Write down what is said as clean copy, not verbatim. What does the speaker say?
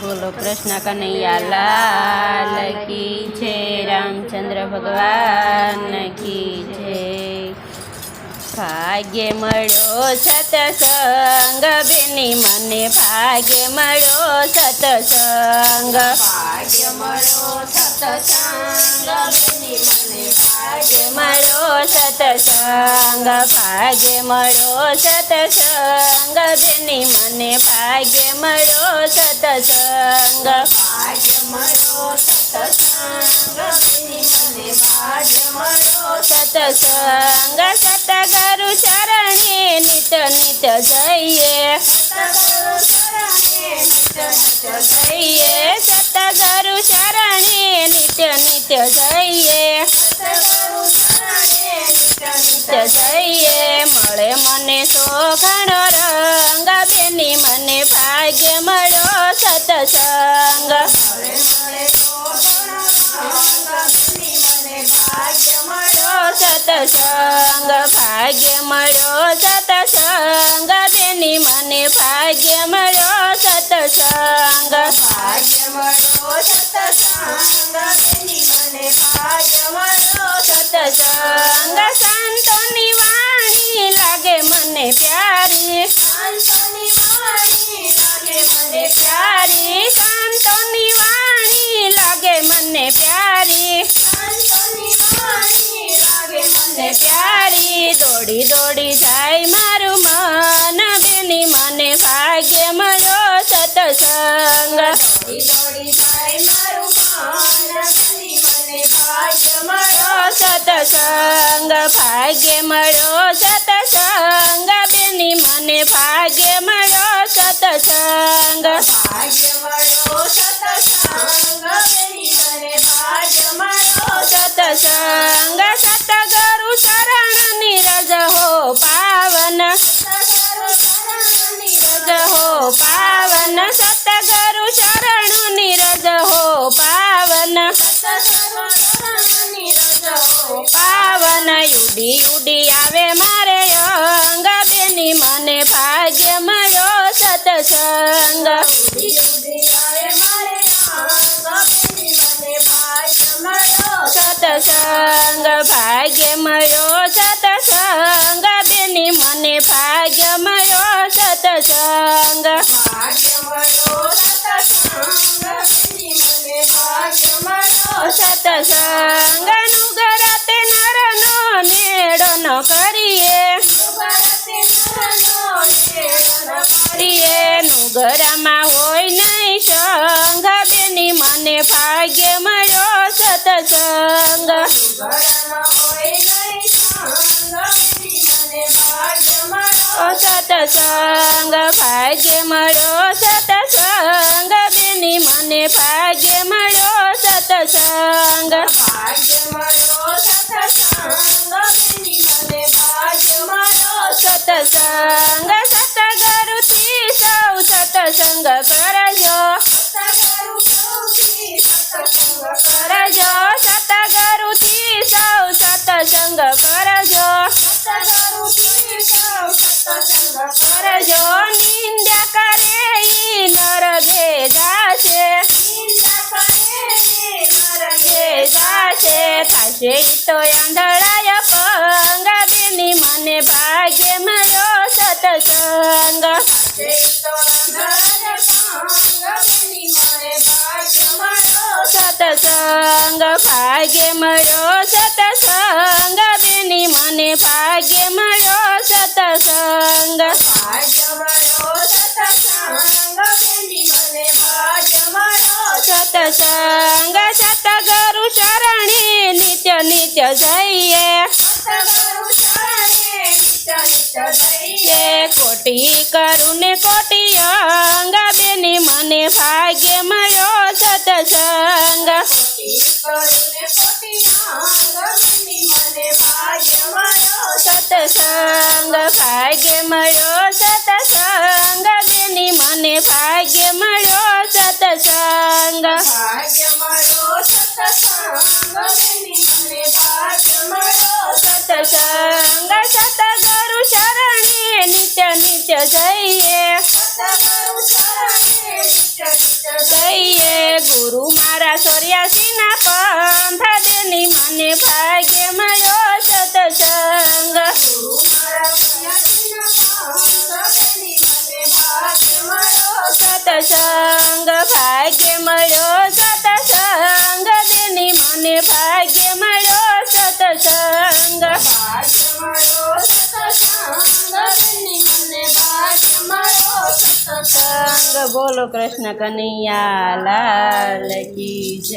बोलो कृष्ण कन्हैया लाल की जय। रामचंद्र भगवान की जय। भाग्य मळ्यो सत्संग बेनी मने भाग्य मळ्यो सत्संग। भाग्य मळ्यो सत्संग बेनी मने भाग्य मळ्यो सत्संग। भाग्य मळ्यो सत्संग बेनी मने भाग्य मळ्यो सत्संग। भाग्य मळ्यो सत्संग बेनी मने भाग्य मळ्यो सत्संग। सतगुरु चरणे नित नित जइए। सतगुरु चरणे नित नित जइए। सतगुरु चरणे नित नित जइए। सतगुरु चरणे नित नित जइए। मळे मने सोखणो रंग बेनी मने भाग्य मळ्यो सत्संग। मळे मने सोखणो रंग बेनी मने भाग्य मळ्यो सत्संग। भाग्य मळ्यो सत्संग बेनी मने भाग्य मळ्यो सत्संग। भाग्य मळ्यो सत्संग बेनी मने भाग्य मळ्यो सत्संग। संतोनी वाणी लागे मने प्यारी। संतोनी वाणी लागे मने प्यारी। संतोनी वाणी लागे मने प्यारी। संतोनी वाणी लागे मने प्यारी। दौड़ी दौड़ी जाय मारू मन बेनी मने भाग्य मळ्यो सत्संग। दौड़ी दौड़ी जाय मारू मन बेनी मने भाग्य मळ्यो सत्संग। भाग्य मळ्यो सत्संग बेनी मने भाग्य मळ्यो सत्संग। भाग्य मळ्यो सत्संग बेनी मने भाग्य मळ्यो सत्संग। सतगुरु शरण नीरज हो पावन। सतगुरु शरण नीरज हो पावन। सतगुरु शरण नीरज हो पावन। सतगुरु शरण नीरज हो पावन। उडी उडी आवे मारे अंग बेनी मने भाग्य मळ्यो सत्संग। उडी उडी आवे मारे अंग बेनी मने भाग्य मळ्यो सत्संग। भाग्य मळ्यो सत्संग बेनी मने भाग्य मळ्यो सत्संग। भाग्य मळ्यो सत्संग बेनी मने भाग्य मळ्यो सत्संग। नुगराते नरनो नेडो न करिए। नुगराते नरनो नेडो न करिए। नुगरामा होय नहीं संग बेनी मने भाग्य मळ्यो सत्संग। नुगरामा होय नहीं संग बेनी मने भाग्य मळ्यो सत्संग। भाग्य मळ्यो सत्संग बेनी मने भाग्य मळ्यो सत्संग। भाग्य मळ्यो सत्संग बेनी मने भाग्य मळ्यो सत्संग। सतगुरु थी सौ सत्संग करजो। सतगुरु थी सत्संग करजो। सतगुरु थी सौ सत्संग करजो। सतगुरु थी सौ सत्संग करजो। निंद्या करे ई नरके जाशे। निंद्या करे ई नरके जाशे। थाशे तो आंधळाय पंग बेनी मने भाग्य मळ्यो सत्संग। थाशे तो आंधळाय पंग बेनी मने भाग्य मळ्यो सत्संग। भाग्य मळ्यो सत्संग बेनी मने भाग्य मळ्यो सत्संग। भाग्य मळ्यो सत्संग बेनी मने भाग्य मळ्यो सत्संग। सतगुरु चरणे नित्य नित्य जइए। सतगुरु चरणे नित्य नित्य जइए। कोटि करुने कोटि अंग बेनी मने भाग्य मळ्यो सत्संग। कोटि करुने कोटि अंग बेनी मने भाग्य मळ्यो सत्संग। भाग्य मळ्यो सत्संग बेनी मने भाग्य मळ्यो सत्संग। भाग्य मळ्यो सत्संग बेनी मने भाग्य मळ्यो सत्संग। सतगुरु शरणे नित्य नित्य जइए। सतगुरु शरणे नित्य नित्य ગુરુ મારા 84ના પંથ દેની મને ભાગ્ય મળ્યો સત્સંગ. ગુરુ મારા 84ના પંથ દેની મને ભાગ્ય મળ્યો સત્સંગ. ભાગ્ય મળ્યો સત્સંગ દેની મને ભાગ્ય મળ્યો સત્સંગ. ભાગ્ય મળ્યો સત્સંગ દેની મને ભાગ્ય મળ્યો સત્સંગ. બોલો કૃષ્ણ કનૈયા લાલ કી જય.